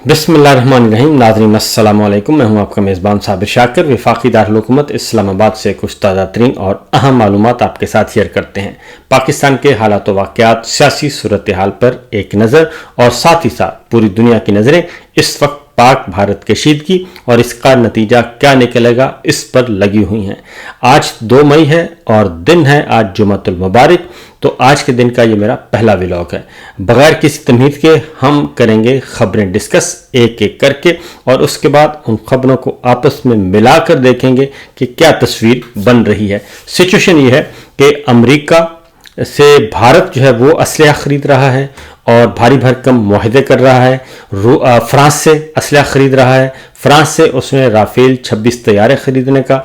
बिस्मिल्लाहिर्रहमानिर्रहीम। नाज़रीन अस्सलाम वालेकुम। मैं हूं आपका मेज़बान साबिर शाकिर। वफाकी दारुल हुकूमत इस्लामाबाद से कुछ ताज़ा तरीन और अहम मालूमात आपके साथ शेयर करते हैं। पाकिस्तान के हालात व वाक़यात, सियासी सूरत हाल पर एक नज़र और साथ ही साथ पूरी दुनिया की नज़रें इस वक्त पाक भारत कशीदगी और इसका नतीजा क्या निकलेगा इस पर लगी हुई हैं। आज 2 मई है और दिन है आज जुम्मतुल मुबारक। तो आज के दिन का ये मेरा पहला व्लॉग है। बगैर किसी तमहीद के हम करेंगे खबरें डिस्कस एक एक करके और उसके बाद उन खबरों को आपस में मिलाकर देखेंगे कि क्या तस्वीर बन रही है। सिचुएशन ये है कि अमेरिका से भारत जो है वो असलहा खरीद रहा है और भारी भरकम मुआहदे कर रहा है। फ्रांस से असलहा खरीद रहा है। फ्रांस से उसने राफेल 26 तैयारे खरीदने का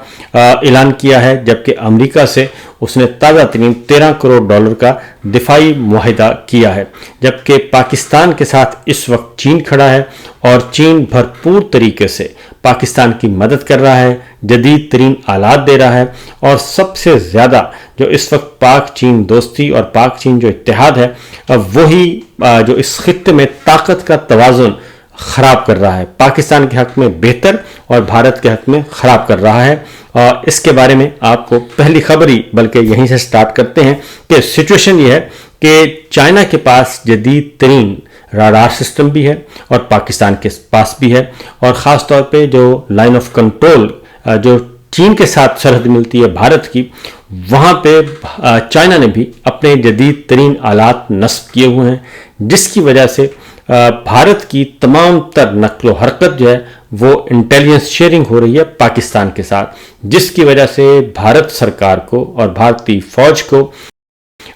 ऐलान किया है, जबकि अमेरिका से उसने ताज़ा तरीन $13 करोड़ का दिफाई मुआहदा किया है। जबकि पाकिस्तान के साथ इस वक्त चीन खड़ा है और चीन भरपूर तरीके से पाकिस्तान की मदद कर रहा है, जदीद तरीन आलात दे रहा है और सबसे ज़्यादा जो इस वक्त पाक चीन दोस्ती और पाक चीन जो इत्तेहाद है वही जो इस खित्ते में ताकत का तवाज़ुन ख़राब कर रहा है। पाकिस्तान के हक़ में बेहतर और भारत के हक़ में ख़राब कर रहा है। और इसके बारे में आपको पहली खबर ही बल्कि यहीं से स्टार्ट करते हैं कि सिचुएशन ये है कि चाइना के पास जदीद तरीन राडार सिस्टम भी है और पाकिस्तान के पास भी है। और ख़ास तौर पे जो लाइन ऑफ कंट्रोल जो चीन के साथ सरहद मिलती है भारत की, वहाँ पे चाइना ने भी अपने जदीद तरीन आलात नस्ब किए हुए हैं, जिसकी वजह से भारत की तमाम तर नक्लो हरकत जो है वो इंटेलिजेंस शेयरिंग हो रही है पाकिस्तान के साथ, जिसकी वजह से भारत सरकार को और भारतीय फौज को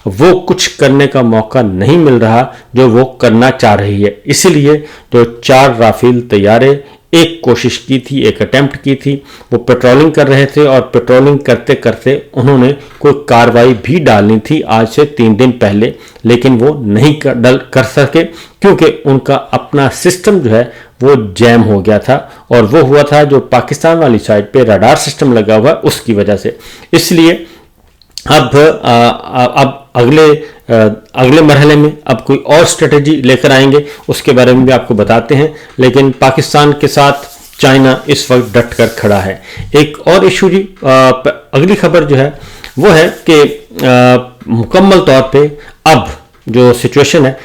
वो कुछ करने का मौका नहीं मिल रहा जो वो करना चाह रही है। इसीलिए जो 4 राफेल तैयारे एक कोशिश की थी, एक अटेम्प्ट की थी, वो पेट्रोलिंग कर रहे थे और पेट्रोलिंग करते करते उन्होंने कोई कार्रवाई भी डालनी थी आज से 3 दिन पहले, लेकिन वो नहीं कर सके क्योंकि उनका अपना सिस्टम जो है वो जैम हो गया था और वो हुआ था जो पाकिस्तान वाली साइड पे रडार सिस्टम लगा हुआ उसकी वजह से। इसलिए अब अगले मरहले में अब कोई और स्ट्रेटजी लेकर आएंगे, उसके बारे में भी आपको बताते हैं। लेकिन पाकिस्तान के साथ चाइना इस वक्त डट कर खड़ा है। एक और इशू जी, अगली खबर जो है वो है कि मुकम्मल तौर पे अब जो सिचुएशन है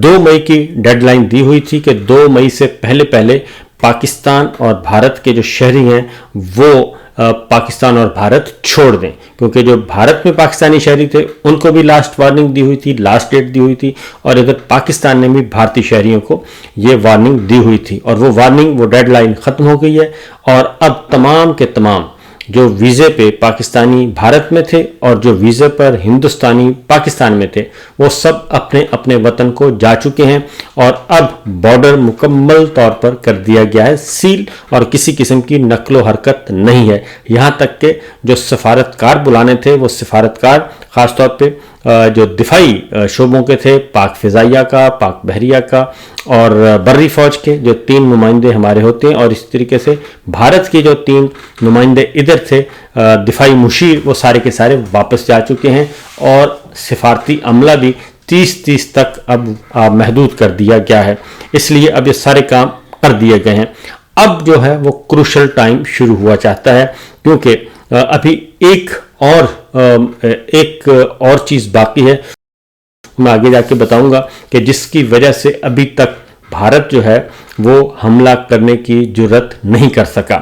2 मई की डेडलाइन दी हुई थी कि 2 मई से पहले पाकिस्तान और भारत के जो शहरी हैं वो पाकिस्तान और भारत छोड़ दें, क्योंकि जो भारत में पाकिस्तानी शहरी थे उनको भी लास्ट वार्निंग दी हुई थी, लास्ट डेट दी हुई थी और इधर पाकिस्तान ने भी भारतीय शहरियों को ये वार्निंग दी हुई थी और वो डेडलाइन ख़त्म हो गई है। और अब तमाम के तमाम जो वीज़े पे पाकिस्तानी भारत में थे और जो वीज़े पर हिंदुस्तानी पाकिस्तान में थे वो सब अपने अपने वतन को जा चुके हैं और अब बॉर्डर मुकम्मल तौर पर कर दिया गया है सील और किसी किस्म की नकलो हरकत नहीं है। यहाँ तक के जो सफारतकार बुलाने थे वो सफारतकार ख़ास तौर पे जो दिफाई शोबों के थे, पाक फ़िज़ाइया का, पाक बहरिया का और बर्री फ़ौज के जो 3 नुमाइंदे हमारे होते हैं और इस तरीके से भारत के जो 3 नुमाइंदे इधर थे दिफाई मुशीर, वो सारे के सारे वापस जा चुके हैं और सिफारती अमला भी 30 तक अब महदूद कर दिया गया है। इसलिए अब ये सारे काम कर दिए गए हैं। अब जो है वो क्रूशल टाइम शुरू हुआ चाहता है, क्योंकि अभी एक और चीज़ बाकी है, मैं आगे जाके बताऊंगा कि जिसकी वजह से अभी तक भारत जो है वो हमला करने की जुर्रत नहीं कर सका।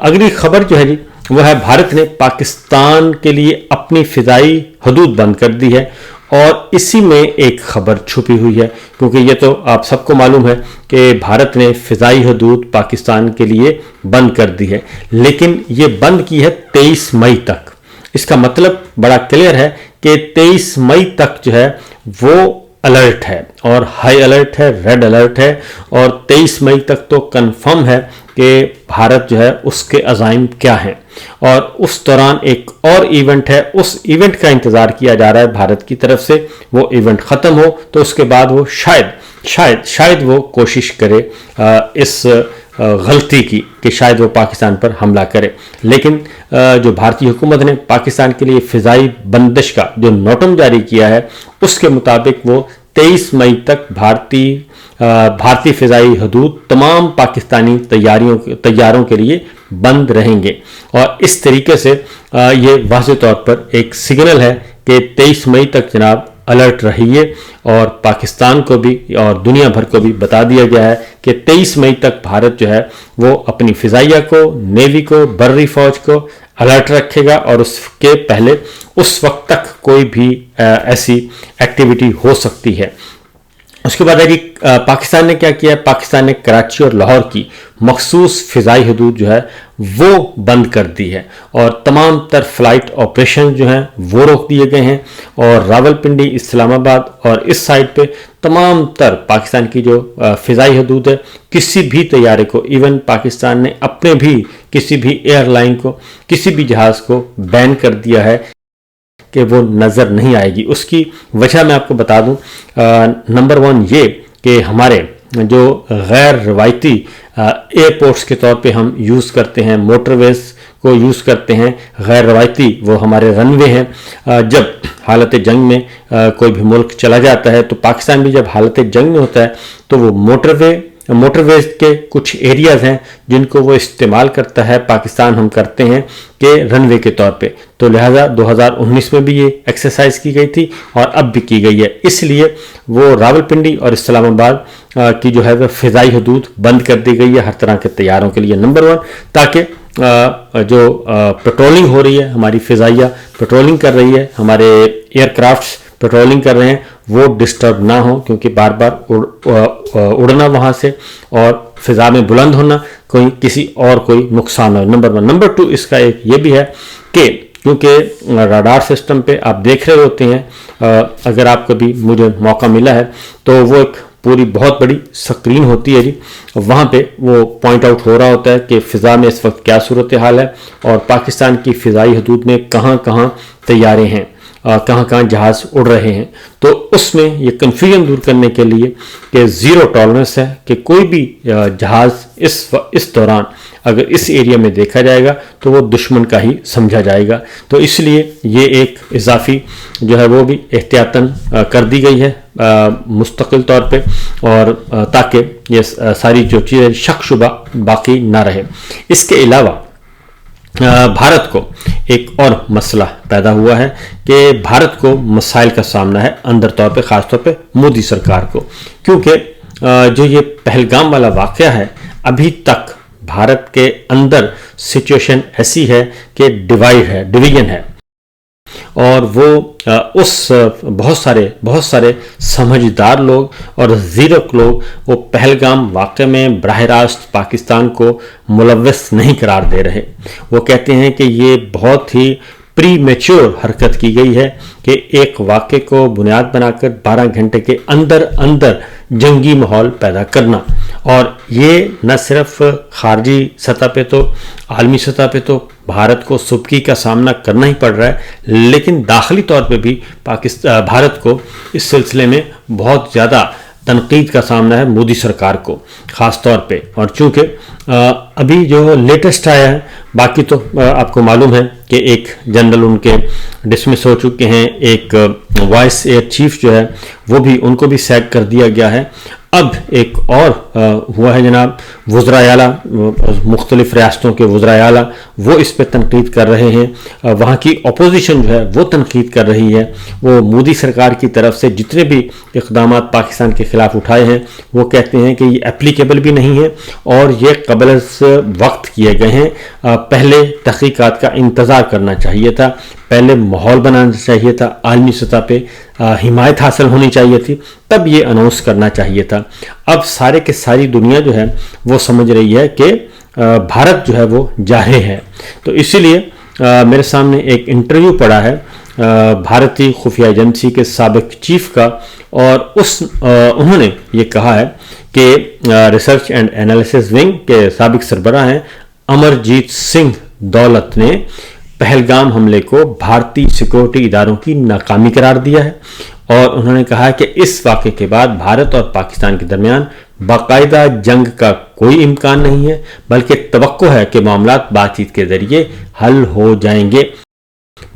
अगली खबर जो है जी वो है भारत ने पाकिस्तान के लिए अपनी फ़िज़ाई हदूद बंद कर दी है और इसी में एक खबर छुपी हुई है, क्योंकि ये तो आप सबको मालूम है कि भारत ने फ़िज़ाई हदूद पाकिस्तान के लिए बंद कर दी है, लेकिन ये बंद की है 23 मई तक। इसका मतलब बड़ा क्लियर है कि 23 मई तक जो है वो अलर्ट है और हाई अलर्ट है, रेड अलर्ट है और 23 मई तक तो कंफर्म है कि भारत जो है उसके अज़ाइम क्या हैं। और उस दौरान एक और इवेंट है, उस इवेंट का इंतज़ार किया जा रहा है भारत की तरफ से। वो इवेंट ख़त्म हो तो उसके बाद वो शायद वो कोशिश करे इस गलती की कि शायद वो पाकिस्तान पर हमला करे। लेकिन जो भारतीय हुकूमत ने पाकिस्तान के लिए फ़िज़ाई बंदिश का जो नोटम जारी किया है उसके मुताबिक वो 23 मई तक भारतीय फिजाई हदूद तमाम पाकिस्तानी तैयारों के लिए बंद रहेंगे। और इस तरीके से ये वाज़ेह तौर पर एक सिग्नल है कि 23 मई तक जनाब अलर्ट रहिए, और पाकिस्तान को भी और दुनिया भर को भी बता दिया गया है कि 23 मई तक भारत जो है वो अपनी फिजाइया को, नेवी को, बर्री फौज को अलर्ट रखेगा, और उसके पहले उस वक्त तक कोई भी ऐसी एक्टिविटी हो सकती है। उसके बाद है कि पाकिस्तान ने क्या किया है, पाकिस्तान ने कराची और लाहौर की मखसूस फ़िज़ाई हदूद जो है वो बंद कर दी है, और तमाम तर फ्लाइट ऑपरेशन जो हैं वो रोक दिए गए हैं, और रावलपिंडी, इस्लामाबाद और इस साइड पे तमाम तर पाकिस्तान की जो फ़िज़ाई हदूद है, किसी भी तैयारे को, इवन पाकिस्तान ने अपने भी किसी भी एयरलाइन को, किसी भी जहाज़ को बैन कर दिया है कि वो नज़र नहीं आएगी। उसकी वजह मैं आपको बता दूं, नंबर 1 ये कि हमारे जो गैर रवायती एयरपोर्ट्स के तौर पे हम यूज़ करते हैं, मोटरवेज़ को यूज़ करते हैं, गैर रवायती वो हमारे रनवे हैं। जब हालत जंग में कोई भी मुल्क चला जाता है, तो पाकिस्तान भी जब हालत जंग में होता है तो वो मोटरवेज के कुछ एरियाज़ हैं जिनको वो इस्तेमाल करता है, पाकिस्तान हम करते हैं कि रनवे के तौर पे। तो लिहाजा 2019 में भी ये एक्सरसाइज की गई थी और अब भी की गई है, इसलिए वो रावलपिंडी और इस्लामाबाद की जो है वो फ़िज़ाई हदूद बंद कर दी गई है हर तरह के तैयारों के लिए। नंबर 1 ताकि जो पेट्रोलिंग हो रही है, हमारी फ़िज़ाइया पेट्रोलिंग कर रही है, हमारे एयरक्राफ्ट्स पेट्रोलिंग कर रहे हैं, वो डिस्टर्ब ना हो, क्योंकि बार बार उड़ना वहाँ से और फ़िज़ा में बुलंद होना किसी और कोई नुकसान हो। नंबर 1। नंबर 2 इसका एक ये भी है कि क्योंकि रडार सिस्टम पे आप देख रहे होते हैं, अगर आप कभी मुझे मौका मिला है तो वो एक पूरी बहुत बड़ी स्क्रीन होती है जी, वहाँ पे वो पॉइंट आउट हो रहा होता है कि फ़िज़ा में इस वक्त क्या सूरत हाल है और पाकिस्तान की फ़िज़ाई हदूद में कहाँ कहाँ तैयारे हैं, कहाँ कहाँ जहाज़ उड़ रहे हैं। तो उसमें ये कन्फ्यूजन दूर करने के लिए कि ज़ीरो टॉलरेंस है कि कोई भी जहाज़ इस दौरान अगर इस एरिया में देखा जाएगा तो वो दुश्मन का ही समझा जाएगा। तो इसलिए ये एक इजाफी जो है वो भी एहतियातन कर दी गई है मुस्तकिल तौर पे, और ताकि ये सारी जो चीज़ें शक शुबा बाकी ना रहे। इसके अलावा भारत को एक और मसला पैदा हुआ है कि भारत को मसाइल का सामना है अंदर तौर पे, ख़ास तौर पे मोदी सरकार को, क्योंकि जो ये पहलगाम वाला वाक़या है, अभी तक भारत के अंदर सिचुएशन ऐसी है कि डिवीजन है, और वो उस बहुत सारे समझदार लोग और ज़ीरक लोग वो पहलगाम वाक़े में बराह रास्त पाकिस्तान को मुलव्वस नहीं करार दे रहे। वो कहते हैं कि ये बहुत ही प्री मैच्योर हरकत की गई है कि एक वाक़े को बुनियाद बनाकर 12 घंटे के अंदर जंगी माहौल पैदा करना, और ये न सिर्फ खारजी सतह पे तो आलमी सतह पे तो भारत को सुबकी का सामना करना ही पड़ रहा है, लेकिन दाखिली तौर पे भी भारत को इस सिलसिले में बहुत ज़्यादा तनकीद का सामना है मोदी सरकार को ख़ास तौर पे। और चूँकि अभी जो लेटेस्ट आया है, बाकी तो आपको मालूम है कि एक जनरल उनके डिसमिस हो चुके हैं, एक वाइस एयर चीफ जो है वो भी, उनको भी सैक कर दिया गया है। अब एक और हुआ है जनाब, वज़राए आला, मुख्तलिफ रियासतों के वज़राए आला वो इस पर तनकीद कर रहे हैं, वहाँ की अपोजिशन जो है वो तनकीद कर रही है। वो मोदी सरकार की तरफ से जितने भी इक़दाम पाकिस्तान के ख़िलाफ़ उठाए हैं वो कहते हैं कि ये एप्लीकेबल भी नहीं है और ये क़ब्ल वक्त किए गए हैं। पहले तहक़ीक़ात का इंतज़ार करना चाहिए था, पहले माहौल बनाना चाहिए था, आलमी सतह पे हिमायत हासिल होनी चाहिए थी, तब ये अनाउंस करना चाहिए था। अब सारे के सारी दुनिया जो है वो समझ रही है कि भारत जो है वो जारे है। तो इसीलिए मेरे सामने एक इंटरव्यू पड़ा है भारतीय खुफिया एजेंसी के साबिक चीफ का, और उन्होंने ये कहा है कि रिसर्च एंड एनालिसिस विंग के साबिक सरबराह हैं अमरजीत सिंह दौलत ने पहलगाम हमले को भारतीय सिक्योरिटी इदारों की नाकामी करार दिया है, और उन्होंने कहा कि इस वाक़े के बाद भारत और पाकिस्तान के दरमियान बाकायदा जंग का कोई इम्कान नहीं है, बल्कि तवक्को है कि मामलात बातचीत के ज़रिए हल हो जाएंगे।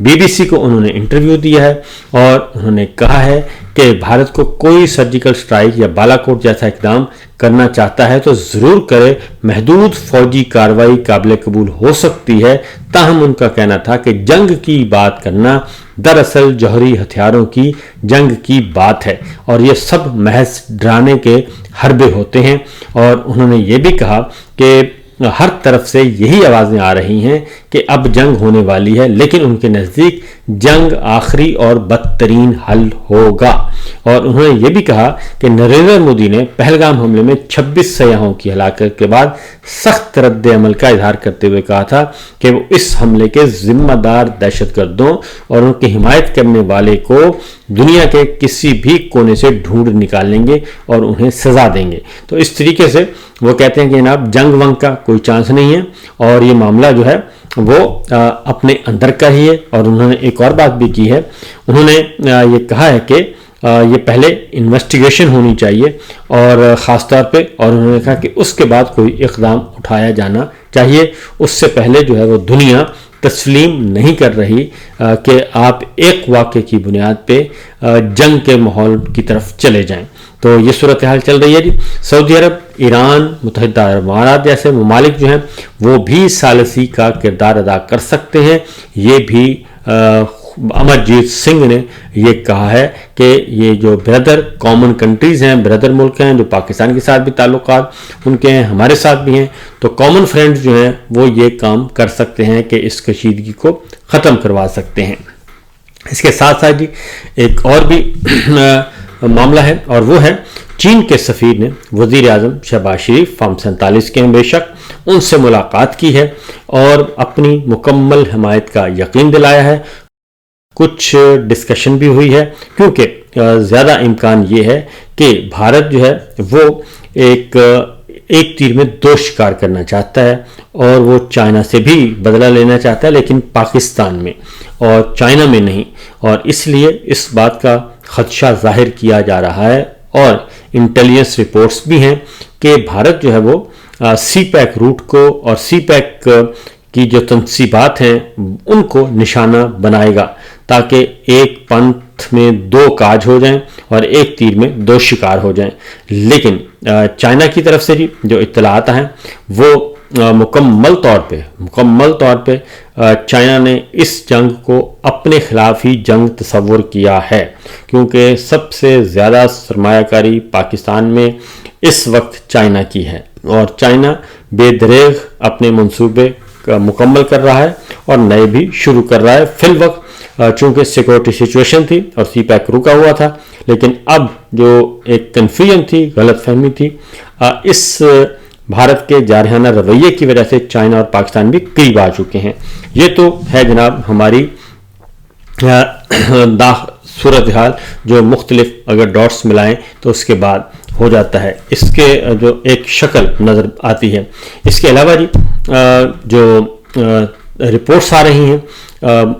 बीबीसी को उन्होंने इंटरव्यू दिया है और उन्होंने कहा है کہ بھارت کو کوئی سرجیکل سٹرائک یا بالاکوٹ جیسا اقدام کرنا چاہتا ہے تو ضرور کرے، محدود فوجی کارروائی قابل قبول ہو سکتی ہے، تاہم ان کا کہنا تھا کہ جنگ کی بات کرنا دراصل جوہری ہتھیاروں کی جنگ کی بات ہے اور یہ سب محض ڈرانے کے حربے ہوتے ہیں۔ اور انہوں نے یہ بھی کہا کہ ہر طرف سے یہی آوازیں آ رہی ہیں کہ اب جنگ ہونے والی ہے، لیکن ان کے نزدیک جنگ آخری اور بدترین حل ہوگا۔ اور انہوں نے یہ بھی کہا کہ نریندر مودی نے پہلگام حملے میں 26 سیاحوں کی ہلاکت کے بعد سخت رد عمل کا اظہار کرتے ہوئے کہا تھا کہ وہ اس حملے کے ذمہ دار دہشت گردوں اور ان کی حمایت کرنے والے کو دنیا کے کسی بھی کونے سے ڈھونڈ نکالیں گے اور انہیں سزا دیں گے۔ تو اس طریقے سے وہ کہتے ہیں کہ جناب جنگ ونگ کا کوئی چانس نہیں ہے اور یہ معاملہ جو ہے وہ اپنے اندر کا ہی ہے۔ اور انہوں نے ایک اور بات بھی کی ہے، انہوں نے یہ کہا ہے کہ یہ پہلے انویسٹیگیشن ہونی چاہیے اور خاص طور پہ، اور انہوں نے کہا کہ اس کے بعد کوئی اقدام اٹھایا جانا چاہیے، اس سے پہلے جو ہے وہ دنیا تسلیم نہیں کر رہی کہ آپ ایک واقعے کی بنیاد پہ جنگ کے ماحول کی طرف چلے جائیں۔ تو یہ صورتحال چل رہی ہے جی۔ سعودی عرب، ایران، متحدہ عرب امارات جیسے ممالک جو ہیں وہ بھی ثالثی کا کردار ادا کر سکتے ہیں۔ یہ بھی امرجیت سنگھ نے یہ کہا ہے کہ یہ جو بردر کامن کنٹریز ہیں، بردر ملک ہیں جو پاکستان کے ساتھ بھی تعلقات ان کے ہیں، ہمارے ساتھ بھی ہیں، تو کامن فرینڈز جو ہیں وہ یہ کام کر سکتے ہیں کہ اس کشیدگی کو ختم کروا سکتے ہیں۔ اس کے ساتھ ساتھ جی ایک اور بھی معاملہ ہے اور وہ ہے چین کے سفیر نے وزیر اعظم شہباز شریف فارم 47 کے ہیں بے شک، ان سے ملاقات کی ہے اور اپنی مکمل حمایت کا یقین دلایا ہے۔ کچھ ڈسکشن بھی ہوئی ہے کیونکہ زیادہ امکان یہ ہے کہ بھارت جو ہے وہ ایک تیر میں دو شکار کرنا چاہتا ہے اور وہ چائنا سے بھی بدلہ لینا چاہتا ہے، لیکن پاکستان میں اور چائنا میں نہیں، اور اس لیے اس بات کا خدشہ ظاہر کیا جا رہا ہے اور انٹیلیجنس رپورٹس بھی ہیں کہ بھارت جو ہے وہ سی پیک روٹ کو اور سی پیک کی جو تنصیبات ہیں ان کو نشانہ بنائے گا تاکہ ایک پنتھ میں دو کاج ہو جائیں اور ایک تیر میں دو شکار ہو جائیں۔ لیکن چائنا کی طرف سے جو اطلاعات ہیں وہ مکمل طور پہ چائنا نے اس جنگ کو اپنے خلاف ہی جنگ تصور کیا ہے، کیونکہ سب سے زیادہ سرمایہ کاری پاکستان میں اس وقت چائنا کی ہے اور چائنا بے دریغ اپنے منصوبے مکمل کر رہا ہے اور نئے بھی شروع کر رہا ہے۔ فی الوقت چونکہ سیکورٹی سچویشن تھی اور سی پیک رکا ہوا تھا، لیکن اب جو ایک کنفیوژن تھی، غلط فہمی تھی، اس بھارت کے جارحانہ رویے کی وجہ سے چائنا اور پاکستان بھی قریب آ چکے ہیں۔ یہ تو ہے جناب ہماری صورتحال جو مختلف اگر ڈاٹس ملائیں تو اس کے بعد ہو جاتا ہے، اس کے جو ایک شکل نظر آتی ہے۔ اس کے علاوہ جی جو رپورٹس آ رہی ہیں،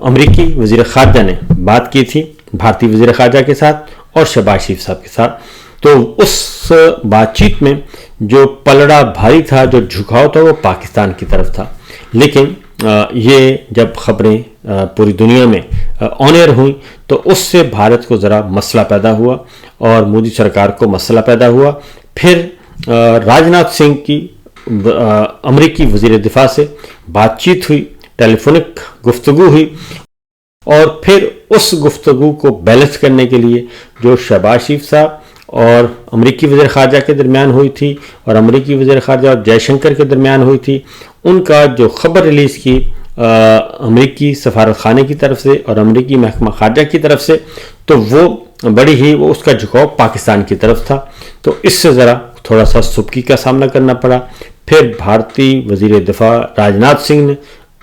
امریکی وزیر خارجہ نے بات کی تھی بھارتی وزیر خارجہ کے ساتھ اور شہباز شریف صاحب کے ساتھ، تو اس بات چیت میں جو پلڑا بھاری تھا، جو جھکاؤ تھا، وہ پاکستان کی طرف تھا۔ لیکن یہ جب خبریں پوری دنیا میں آن ایئر ہوئیں تو اس سے بھارت کو ذرا مسئلہ پیدا ہوا اور مودی سرکار کو مسئلہ پیدا ہوا۔ پھر راجناتھ سنگھ کی امریکی وزیر دفاع سے بات چیت ہوئی، ٹیلی فونک گفتگو ہوئی، اور پھر اس گفتگو کو بیلنس کرنے کے لیے جو شہباز شریف صاحب اور امریکی وزیر خارجہ کے درمیان ہوئی تھی اور امریکی وزیر خارجہ اور جے شنکر کے درمیان ہوئی تھی، ان کا جو خبر ریلیز کی امریکی سفارت خانے کی طرف سے اور امریکی محکمہ خارجہ کی طرف سے، تو وہ بڑی ہی اس کا جھکاؤ پاکستان کی طرف تھا، تو اس سے ذرا تھوڑا سا سبکی کا سامنا کرنا پڑا۔ پھر بھارتی وزیر دفاع راجناتھ سنگھ نے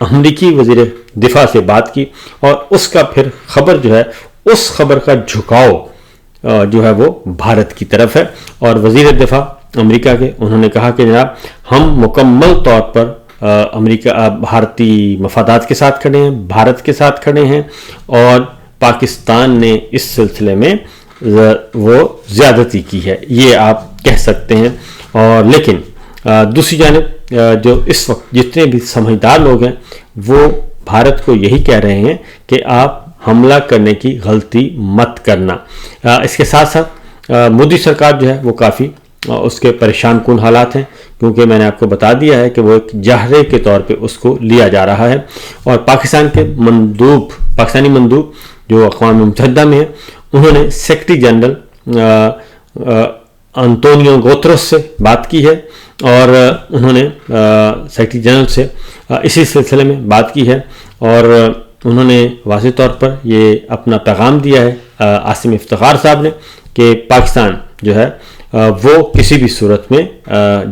امریکی وزیر دفاع سے بات کی اور اس کا پھر خبر جو ہے، اس خبر کا جھکاؤ جو ہے وہ بھارت کی طرف ہے، اور وزیر دفاع امریکہ کے انہوں نے کہا کہ جناب ہم مکمل طور پر بھارتی مفادات کے ساتھ کھڑے ہیں، بھارت کے ساتھ کھڑے ہیں، اور پاکستان نے اس سلسلے میں وہ زیادتی کی ہے، یہ آپ کہہ سکتے ہیں۔ اور لیکن دوسری جانب جو اس وقت جتنے بھی سمجھدار لوگ ہیں وہ بھارت کو یہی کہہ رہے ہیں کہ آپ حملہ کرنے کی غلطی مت کرنا۔ اس کے ساتھ ساتھ مودی سرکار جو ہے وہ کافی اس کے پریشان کن حالات ہیں، کیونکہ میں نے آپ کو بتا دیا ہے کہ وہ ایک جہرے کے طور پہ اس کو لیا جا رہا ہے، اور پاکستانی مندوب جو اقوام متحدہ میں ہیں، انہوں نے سیکرٹری جنرل انطونیو گوترس سے بات کی ہے، اور انہوں نے سیکرٹری جنرل سے اسی سلسلے میں بات کی ہے، اور انہوں نے واضح طور پر یہ اپنا پیغام دیا ہے عاصم افتخار صاحب نے کہ پاکستان جو ہے وہ کسی بھی صورت میں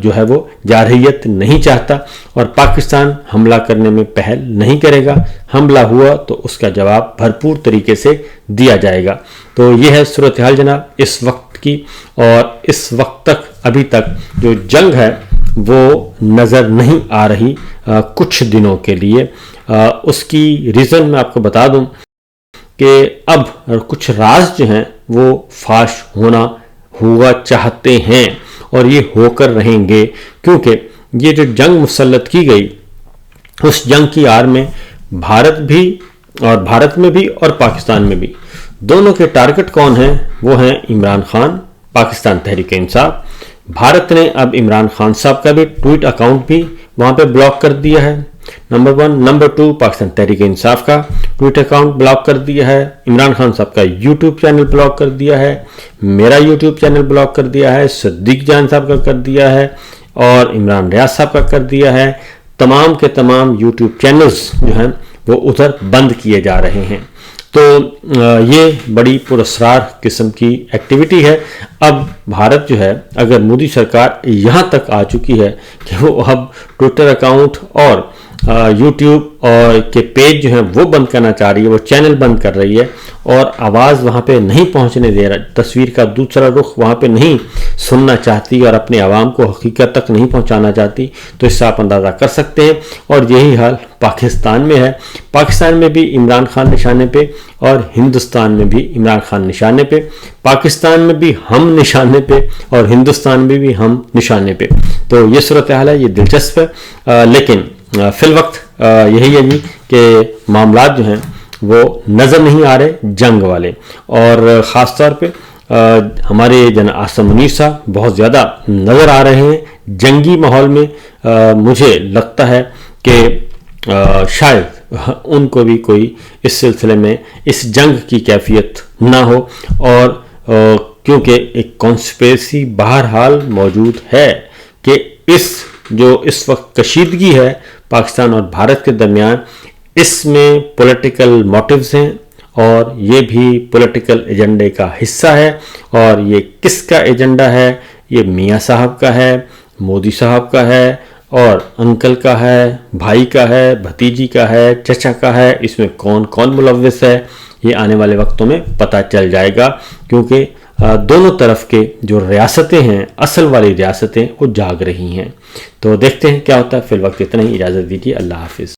جو ہے وہ جارحیت نہیں چاہتا، اور پاکستان حملہ کرنے میں پہل نہیں کرے گا۔ حملہ ہوا تو اس کا جواب بھرپور طریقے سے دیا جائے گا۔ تو یہ ہے صورتحال جناب اس وقت کی، اور اس وقت تک ابھی تک جو جنگ ہے وہ نظر نہیں آ رہی کچھ دنوں کے لیے۔ اس کی ریزن میں آپ کو بتا دوں کہ اب کچھ راز جو ہیں وہ فاش ہوا چاہتے ہیں، اور یہ ہو کر رہیں گے، کیونکہ یہ جو جنگ مسلط کی گئی اس جنگ کی آڑ میں بھارت میں بھی اور پاکستان میں بھی دونوں کے ٹارگٹ کون ہیں؟ وہ ہیں عمران خان، پاکستان تحریک انصاف۔ بھارت نے اب عمران خان صاحب کا بھی ٹویٹ اکاؤنٹ بھی وہاں پہ بلاک کر دیا ہے، نمبر 1۔ نمبر 2، پاکستان تحریک انصاف کا ٹویٹ اکاؤنٹ بلاک کر دیا ہے، عمران خان صاحب کا یوٹیوب چینل بلاک کر دیا ہے، میرا یوٹیوب چینل بلاک کر دیا ہے، صدیق جان صاحب کا کر دیا ہے، اور عمران ریاض صاحب کا کر دیا ہے۔ تمام کے تمام یوٹیوب چینلز جو ہیں وہ ادھر بند کیے جا رہے ہیں۔ تو یہ بڑی پراسرار قسم کی ایکٹیویٹی ہے۔ اب بھارت جو ہے، اگر مودی سرکار یہاں تک آ چکی ہے کہ وہ اب ٹویٹر اکاؤنٹ اور یوٹیوب اور کے پیج جو ہیں وہ بند کرنا چاہ رہی ہے، وہ چینل بند کر رہی ہے، اور آواز وہاں پہ نہیں پہنچنے دے رہا، تصویر کا دوسرا رخ وہاں پہ نہیں سننا چاہتی، اور اپنے عوام کو حقیقت تک نہیں پہنچانا چاہتی، تو اس سے آپ اندازہ کر سکتے ہیں۔ اور یہی حال پاکستان میں ہے۔ پاکستان میں بھی عمران خان نشانے پہ، اور ہندوستان میں بھی عمران خان نشانے پہ، پاکستان میں بھی ہم نشانے پہ، اور ہندوستان میں بھی ہم نشانے پہ۔ تو یہ صورتحال ہے، یہ دلچسپ ہے، لیکن فی الوقت یہی ہے جی کہ معاملات جو ہیں وہ نظر نہیں آ رہے جنگ والے، اور خاص طور پہ ہمارے جناب عاصم منیر صاحب بہت زیادہ نظر آ رہے ہیں جنگی ماحول میں۔ مجھے لگتا ہے کہ شاید ان کو بھی کوئی اس سلسلے میں اس جنگ کی کیفیت نہ ہو، اور کیونکہ ایک کانسپریسی بہرحال موجود ہے کہ اس وقت کشیدگی ہے پاکستان اور بھارت کے درمیان، اس میں پولیٹیکل موٹیوز ہیں، اور یہ بھی پولیٹیکل ایجنڈے کا حصہ ہے۔ اور یہ کس کا ایجنڈا ہے؟ یہ میاں صاحب کا ہے، مودی صاحب کا ہے، اور انکل کا ہے، بھائی کا ہے، بھتیجی کا ہے، چچا کا ہے۔ اس میں کون کون ملوث ہے یہ آنے والے وقتوں میں پتہ چل جائے گا، کیونکہ دونوں طرف کے جو ریاستیں ہیں، اصل والی ریاستیں، وہ جاگ رہی ہیں۔ تو دیکھتے ہیں کیا ہوتا ہے۔ فی الوقت اتنا ہی، اجازت دیجیے، اللہ حافظ۔